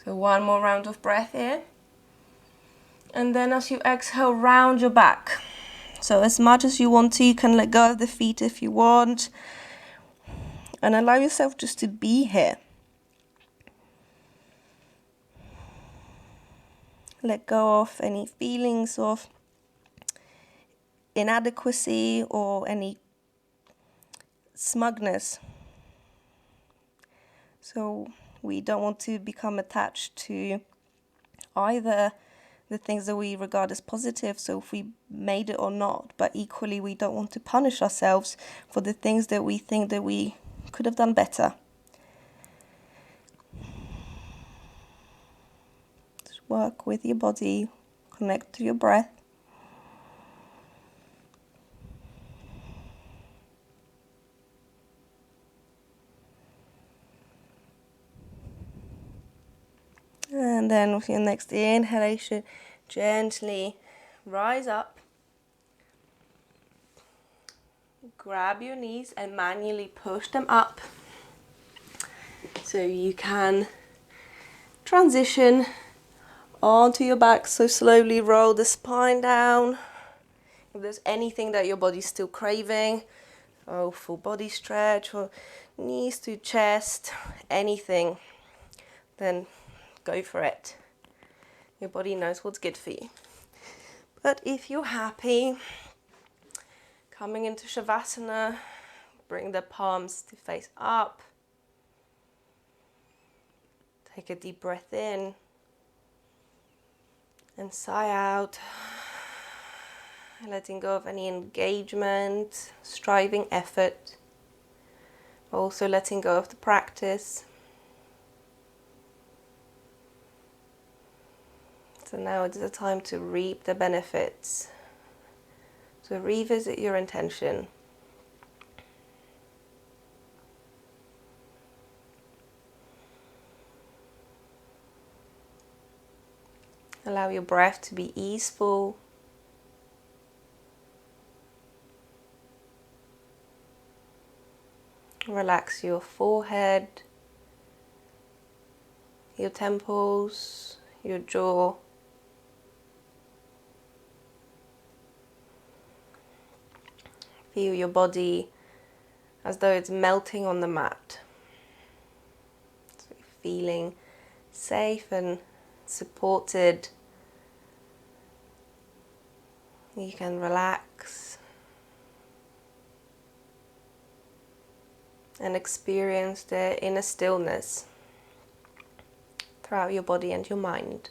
So one more round of breath here. And then as you exhale, round your back. So as much as you want to, you can let go of the feet if you want. And allow yourself just to be here. Let go of any feelings of inadequacy or any smugness. So we don't want to become attached to either the things that we regard as positive, so if we made it or not, but equally we don't want to punish ourselves for the things that we think that we could have done better. Just work with your body, connect to your breath. And then with your next inhalation, gently rise up. Grab your knees and manually push them up. So you can transition onto your back. So slowly roll the spine down. If there's anything that your body's still craving, full body stretch or knees to chest, anything, then go for it. Your body knows what's good for you. But if you're happy, coming into Shavasana, bring the palms to face up. Take a deep breath in and sigh out. Letting go of any engagement, striving effort. Also letting go of the practice. So now it's the time to reap the benefits. So revisit your intention. Allow your breath to be easeful. Relax your forehead, your temples, your jaw. Feel your body as though it's melting on the mat. So feeling safe and supported. You can relax and experience the inner stillness throughout your body and your mind.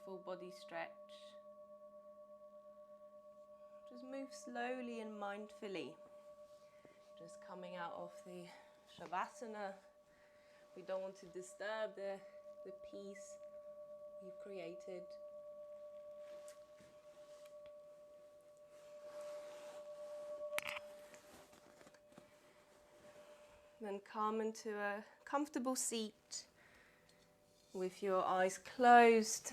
full body stretch. Just move slowly and mindfully. Just coming out of the Shavasana. We don't want to disturb the peace you've created. Then come into a comfortable seat with your eyes closed.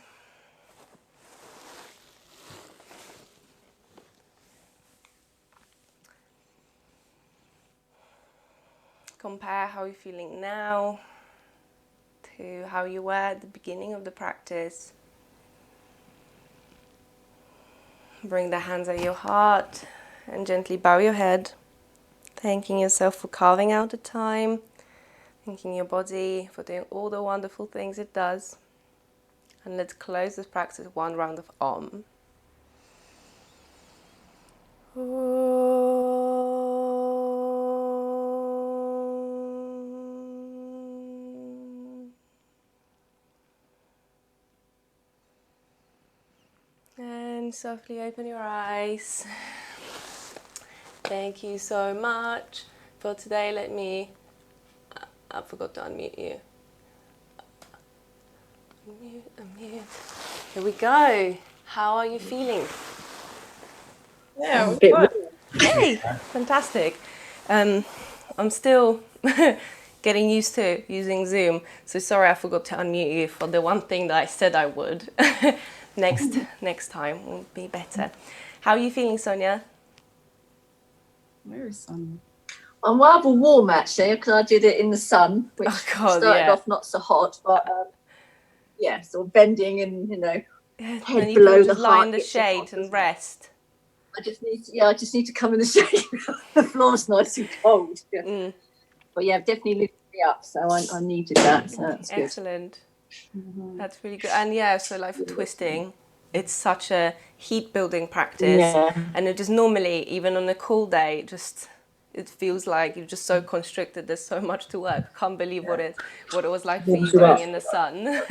Compare how you're feeling now to how you were at the beginning of the practice. Bring the hands at your heart and gently bow your head, thanking yourself for carving out the time, thanking your body for doing all the wonderful things it does. And let's close this practice with one round of Om. And softly open your eyes. Thank you so much for today. I forgot to unmute you. Unmute. Here we go. How are you feeling? Yeah. Hey, fantastic. I'm still getting used to using Zoom, so sorry I forgot to unmute you for the one thing that I said I would. Next time will be better. How are you feeling, Sonia? Where is sun? I'm rather warm actually because I did it in the sun, which started off not so hot, but yeah, sort of bending and And head you below can the just lie heart in the gets shade hot, and doesn't it? rest. I just need to come in the shade. The floor's nice and cold. Yeah. But yeah, definitely lifted me up, so I needed that. So that's good. Excellent. That's really good. And yeah, so like for twisting, it's such a heat building practice. Yeah. And it just normally, even on a cool day, it feels like you're just so constricted. There's so much to work. Can't believe what it was like for you going in the sun.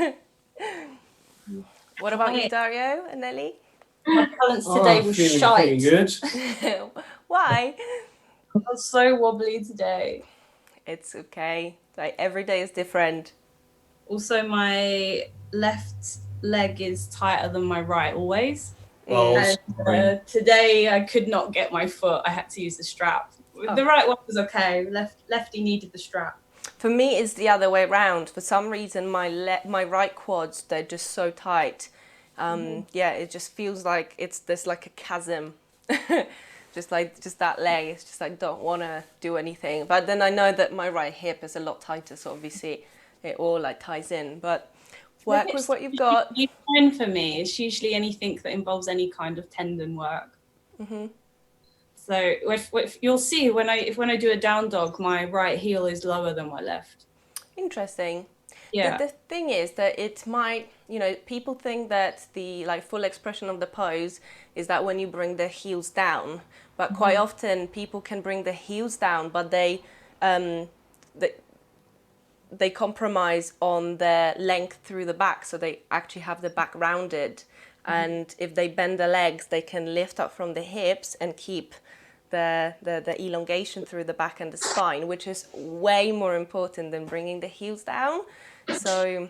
What about you, Dario and Nelly? My balance today was Feeling good. Why? I was so wobbly today. It's okay. Like every day is different. Also, my left leg is tighter than my right always. Well, And today I could not get my foot. I had to use the strap. The right one was okay. Lefty needed the strap. For me, it's the other way around. For some reason, my right quads, they're just so tight. Yeah, it just feels like there's like a chasm. just that leg. It's just like, don't want to do anything. But then I know that my right hip is a lot tighter, so obviously it all like ties in. But work with what you've got. It's fine for me. It's usually anything that involves any kind of tendon work. So if you'll see when I do a down dog, my right heel is lower than my left. Interesting. Yeah. The thing is that it might, people think that the like full expression of the pose is that when you bring the heels down, but quite often people can bring the heels down, but they compromise on their length through the back, so they actually have the back rounded. And if they bend the legs, they can lift up from the hips and keep the elongation through the back and the spine, which is way more important than bringing the heels down. So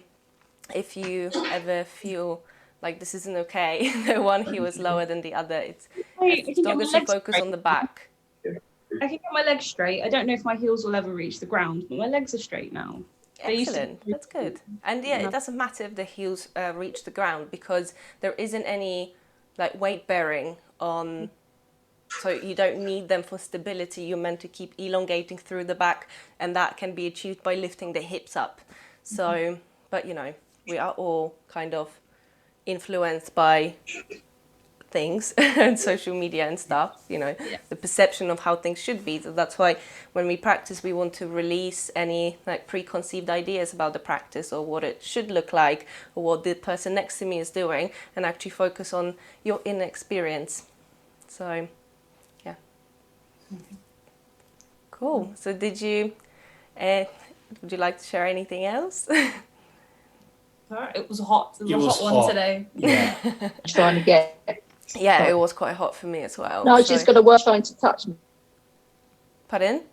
if you ever feel like this isn't okay, the one heel is lower than the other, as long as you focus on the back. I can get my legs straight. I don't know if my heels will ever reach the ground, but my legs are straight now. Excellent, that's good. And yeah, it doesn't matter if the heels reach the ground, because there isn't any like weight bearing on, so you don't need them for stability. You're meant to keep elongating through the back, and that can be achieved by lifting the hips up. So, but we are all kind of influenced by things and social media and stuff, the perception of how things should be. So that's why when we practice, we want to release any like preconceived ideas about the practice or what it should look like or what the person next to me is doing, and actually focus on your inner experience. So yeah. Cool. So would you like to share anything else? It was hot. It was a hot one hot. today. Yeah. Trying to get. Yeah, it was quite hot for me as well. No, so. she's got to work trying to touch me. Pardon?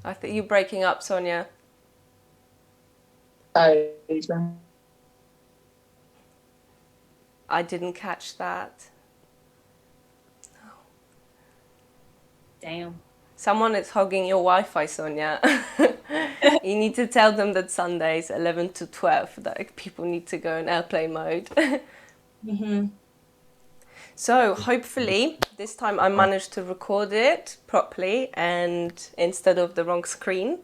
I think you're breaking up, Sonia. I didn't catch that. Damn. Someone is hogging your Wi-Fi, Sonia. You need to tell them that Sundays 11 to 12 that people need to go in airplane mode. Mm-hmm. So hopefully this time I managed to record it properly and instead of the wrong screen.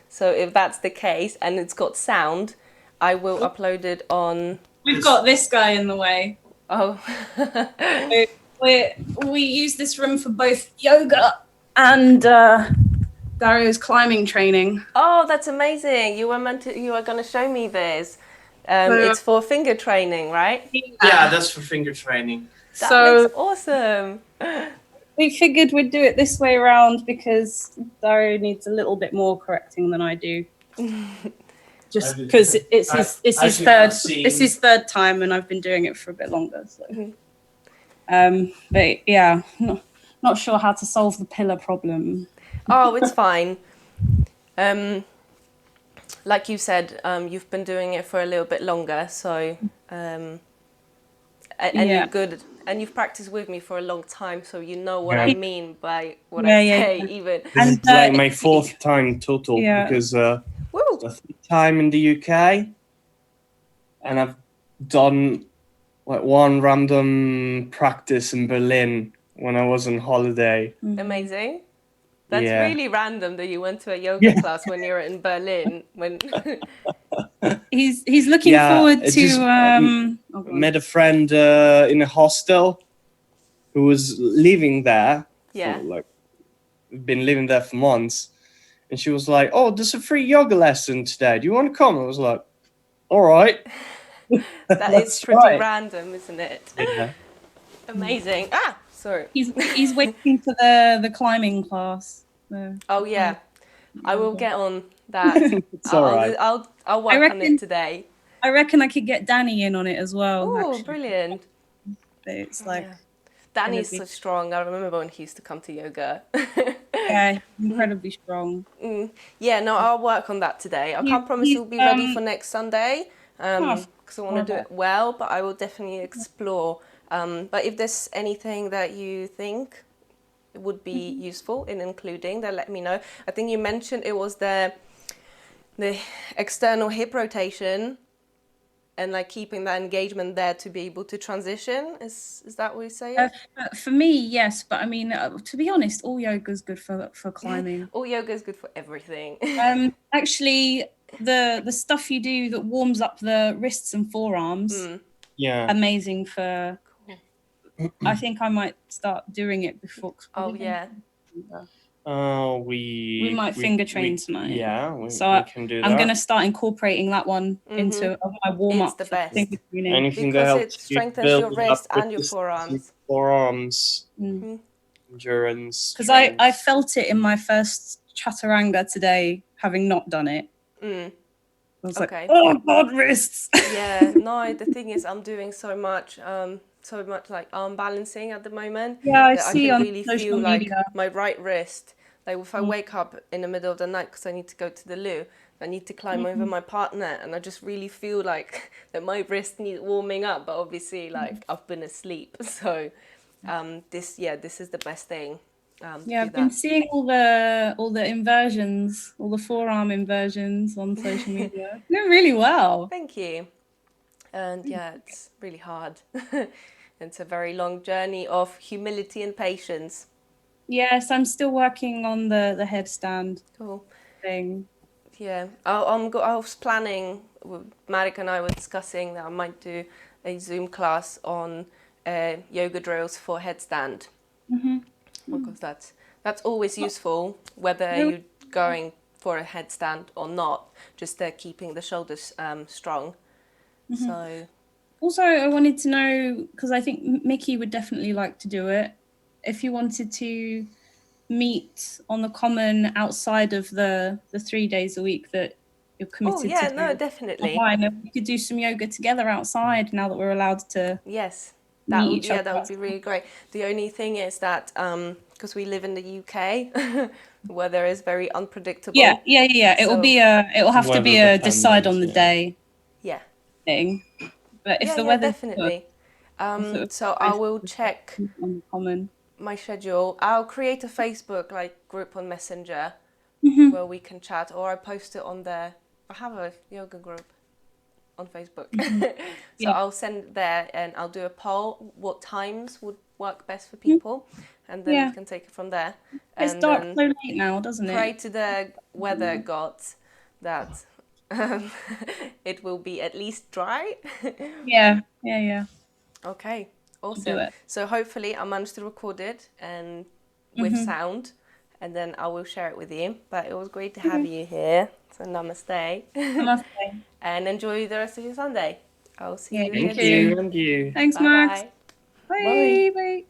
So if that's the case and it's got sound, I will upload it on... We've got this guy in the way. Oh. We use this room for both yoga and Dario's climbing training. Oh, that's amazing. You were going to show me this. It's for finger training, right? Yeah, that's for finger training. That So looks awesome. we figured we'd do it this way around because Dario needs a little bit more correcting than I do. Just because it's his third time and I've been doing it for a bit longer. So. But yeah, not sure how to solve the pillar problem. Oh, it's fine. Like you said, you've been doing it for a little bit longer, so and you're good, and you've practiced with me for a long time, so you know what I mean by what I say. Even this is like my fourth time total because the third time in the UK, and I've done like one random practice in Berlin when I was on holiday. Amazing. That's really random that you went to a yoga class when you were in Berlin. When he's looking forward to met a friend in a hostel who was living there. Yeah. Been living there for months, and she was like, "Oh, there's a free yoga lesson today. Do you want to come?" I was like, "All right." That is pretty random, isn't it? Yeah. Amazing. Sorry. He's waiting for the climbing class. Oh yeah, I will get on that. It's all right. I'll work on it today. I reckon I could get Danny in on it as well. Oh, brilliant! But it's like Danny's so strong. I remember when he used to come to yoga. Yeah, incredibly strong. Yeah, no, I'll work on that today. I can't promise it'll be ready for next Sunday because I want to do it well, but I will definitely explore. But if there's anything that you think would be useful in including, then let me know. I think you mentioned it was the external hip rotation and like keeping that engagement there to be able to transition. Is that what you say? For me, yes, but I mean, to be honest, all yoga is good for climbing. All yoga is good for everything. Actually, the stuff you do that warms up the wrists and forearms, amazing for. I think I might start doing it before. Oh yeah. We might finger train tonight. Yeah, we can do that. I'm going to start incorporating that one into my warm up. It's the best. Anything because that helps it strengthens your wrist and your forearms. Endurance. Because I felt it in my first Chaturanga today, having not done it. I was like, oh God, wrists. Yeah, no, the thing is I'm doing so much like arm balancing at the moment. Yeah, I can on really social feel media. like my right wrist, like if I wake up in the middle of the night because I need to go to the loo, I need to climb over my partner, and I just really feel like that my wrist needs warming up, but obviously like I've been asleep. So this is the best thing. I've been seeing all the inversions, all the forearm inversions on social media. Doing really well. Thank you. And it's really hard. It's a very long journey of humility and patience. Yes, I'm still working on the headstand thing. Yeah, I was planning, Marek and I were discussing that I might do a Zoom class on yoga drills for headstand. Because that's always useful, whether you're going for a headstand or not, just keeping the shoulders strong. So, also, I wanted to know, because I think Mickey would definitely like to do it, if you wanted to meet on the common outside of the 3 days a week that you're committed Oh yeah, to no, do definitely. online, and we could do some yoga together outside now that we're allowed to Yes, meet each other. that would be really great. The only thing is that because we live in the UK, weather is very unpredictable. Yeah. It will have to be a decide on the day thing. But if the weather's definitely. good, So I will check on the common. my schedule. I'll create a Facebook group on Messenger where we can chat, or I post it on there. I have a yoga group on Facebook. So I'll send there and I'll do a poll what times would work best for people, and then we can take it from there. It's and dark so late now, doesn't it? Pray to the weather gods that it will be at least dry. Yeah. Okay, Do awesome. it. So hopefully I managed to record it and with sound, and then I will share it with you. But it was great to have you here. So namaste. Namaste. And enjoy the rest of your Sunday. I'll see you Thank again soon. And you. Thanks, Bye Max. bye. Bye. Bye.